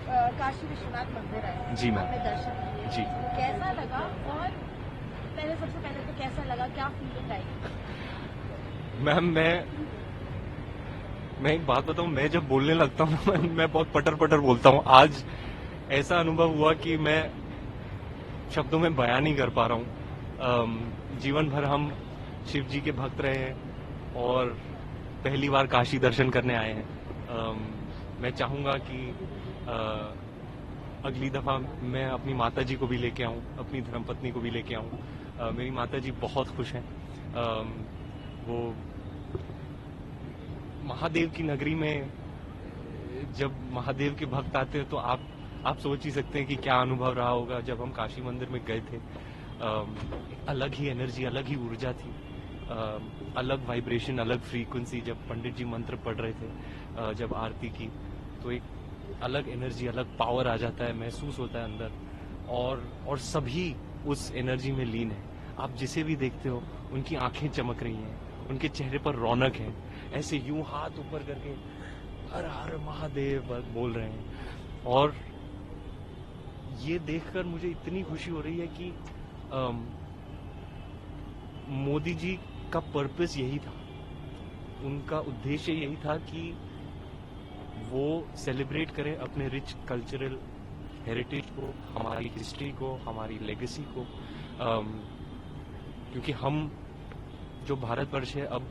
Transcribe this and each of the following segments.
काशी विश्वनाथ मंदिर आए जी मैम। आपने दर्शन किए जी। तो कैसा लगा और सबसे पहले तो कैसा लगा, क्या फीलिंग आई? मैम मैं एक बात बताऊं, मैं जब बोलने लगता हूँ ना मैं बहुत पटर पटर बोलता हूँ। आज ऐसा अनुभव हुआ कि मैं शब्दों में बयान नहीं कर पा रहा हूँ। जीवन भर हम शिव जी के भक्त रहे हैं और पहली बार काशी दर्शन करने आए हैं। मैं चाहूंगा कि अगली दफा मैं अपनी माता जी को भी लेके आऊं, अपनी धर्मपत्नी को भी लेके आऊं। मेरी माता जी बहुत खुश हैं। वो महादेव की नगरी में जब महादेव के भक्त आते हैं तो आप सोच ही सकते हैं कि क्या अनुभव रहा होगा जब हम काशी मंदिर में गए थे। अलग ही एनर्जी, अलग ही ऊर्जा थी, अलग वाइब्रेशन, अलग फ्रीक्वेंसी। जब पंडित जी मंत्र पढ़ रहे थे, जब आरती की, तो एक अलग एनर्जी, अलग पावर आ जाता है, महसूस होता है अंदर। और सभी उस एनर्जी में लीन है। आप जिसे भी देखते हो उनकी आंखें चमक रही हैं, उनके चेहरे पर रौनक है, ऐसे यूं हाथ ऊपर करके हर हर महादेव बोल रहे हैं। और ये देखकर मुझे इतनी खुशी हो रही है कि मोदी जी का पर्पस यही था, उनका उद्देश्य यही था कि वो सेलिब्रेट करें अपने रिच कल्चरल हेरिटेज को, हमारी हिस्ट्री को, हमारी लेगेसी को। क्योंकि हम जो भारतवर्ष है अब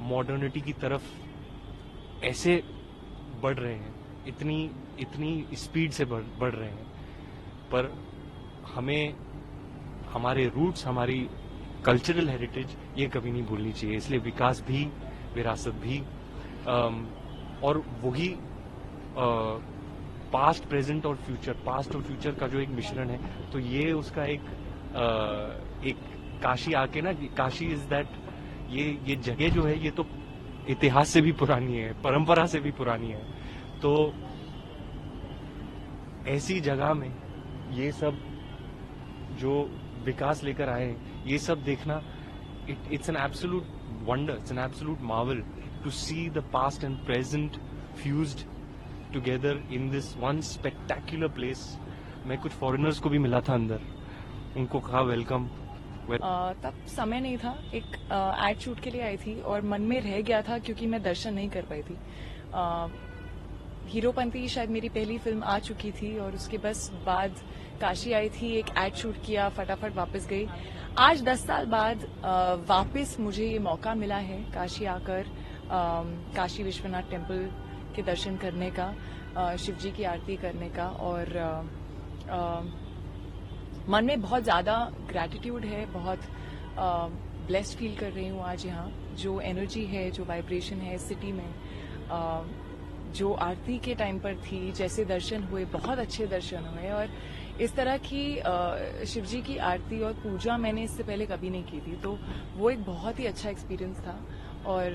मॉडर्निटी की तरफ ऐसे बढ़ रहे हैं, इतनी स्पीड से बढ़ रहे हैं, पर हमें हमारे रूट्स, हमारी कल्चरल हेरिटेज ये कभी नहीं भूलनी चाहिए। इसलिए विकास भी, विरासत भी, और वही पास्ट, प्रेजेंट और फ्यूचर, पास्ट और फ्यूचर का जो एक मिश्रण है, तो ये उसका एक काशी आके ना, काशी इज दैट, ये जगह जो है ये तो इतिहास से भी पुरानी है, परंपरा से भी पुरानी है। तो ऐसी जगह में ये सब जो विकास लेकर आए, ये सब देखना, it's an absolute wonder, it's an absolute marvel to see the past and present fused together in this one spectacular place. मैं कुछ फॉरेनर्स को भी मिला था अंदर, उनको कहा वेलकम। तब समय नहीं था, एक एड शूट के लिए आई थी और मन में रह गया था क्योंकि मैं दर्शन नहीं कर पाई थी। हीरोपंती शायद मेरी पहली फिल्म आ चुकी थी और उसके बस बाद काशी आई थी, एक एड शूट किया, फटाफट वापस गई। आज 10 साल बाद वापस मुझे ये मौका मिला है काशी आकर काशी विश्वनाथ टेम्पल के दर्शन करने का, शिव जी की आरती करने का, और मन में बहुत ज्यादा ग्रैटिट्यूड है, बहुत ब्लेस्ड फील कर रही हूँ आज यहाँ। जो एनर्जी है, जो वाइब्रेशन है इस सिटी में, जो आरती के टाइम पर थी, जैसे दर्शन हुए, बहुत अच्छे दर्शन हुए। और इस तरह की शिव जी की आरती और पूजा मैंने इससे पहले कभी नहीं की थी, तो वो एक बहुत ही अच्छा एक्सपीरियंस था। और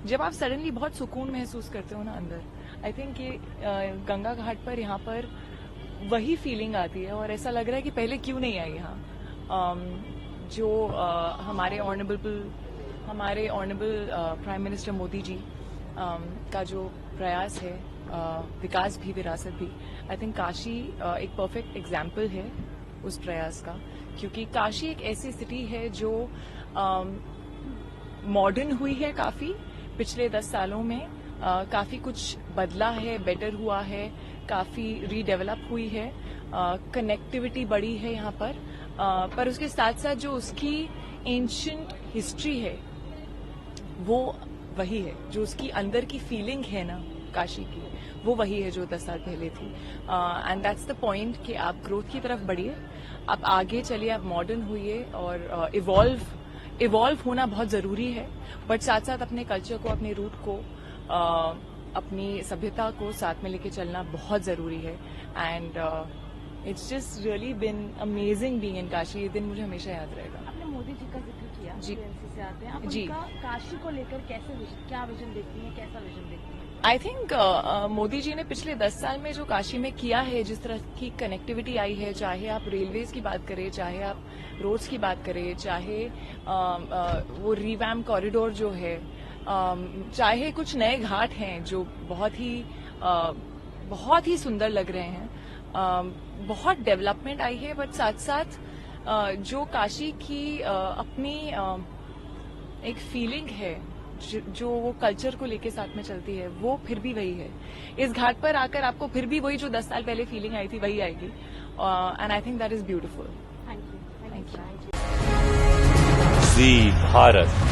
जब आप सडनली बहुत सुकून महसूस करते हो ना अंदर, आई थिंक ये गंगा घाट पर यहाँ पर वही फीलिंग आती है और ऐसा लग रहा है कि पहले क्यों नहीं आई यहाँ। जो हमारे honourable prime minister Modi ji का जो प्रयास है, विकास भी विरासत भी, आई थिंक काशी एक परफेक्ट एग्जाम्पल है उस प्रयास का। क्योंकि काशी एक ऐसी सिटी है जो मॉडर्न हुई है काफी पिछले 10 सालों में, काफी कुछ बदला है, बेटर हुआ है, काफी रीडेवलप हुई है, कनेक्टिविटी बढ़ी है यहाँ पर उसके साथ साथ जो उसकी एंशिएंट हिस्ट्री है वो वही है, जो उसकी अंदर की फीलिंग है ना काशी की, वो वही है जो 10 साल पहले थी। एंड दैट्स द पॉइंट कि आप ग्रोथ की तरफ बढ़िए, आप आगे चलिए, आप मॉडर्न हुइए, और इवॉल्व होना बहुत जरूरी है, बट साथ साथ अपने कल्चर को, अपने रूट को, अपनी सभ्यता को साथ में लेके चलना बहुत जरूरी है। And it's just really been amazing being in Kashi. ये दिन मुझे हमेशा याद रहेगा। आपने मोदी जी का जिक्र किया जी, से आते हैं आप, जी, उनका काशी को लेकर क्या विजन देखती हैं, कैसा विजन देखती हैं? आई थिंक मोदी जी ने पिछले 10 साल में जो काशी में किया है, जिस तरह की कनेक्टिविटी आई है, चाहे आप रेलवेज की बात करें, चाहे आप रोड्स की बात करें, चाहे वो रिवैम्प कॉरिडोर जो है, चाहे कुछ नए घाट हैं जो बहुत ही बहुत ही सुंदर लग रहे हैं। बहुत डेवलपमेंट आई है, बट साथ साथ जो काशी की अपनी एक फीलिंग है, जो वो कल्चर को लेके साथ में चलती है, वो फिर भी वही है। इस घाट पर आकर आपको फिर भी वही जो 10 साल पहले फीलिंग आई थी वही आएगी, and I think that is beautiful. Thank you. Thank you. जी भारत।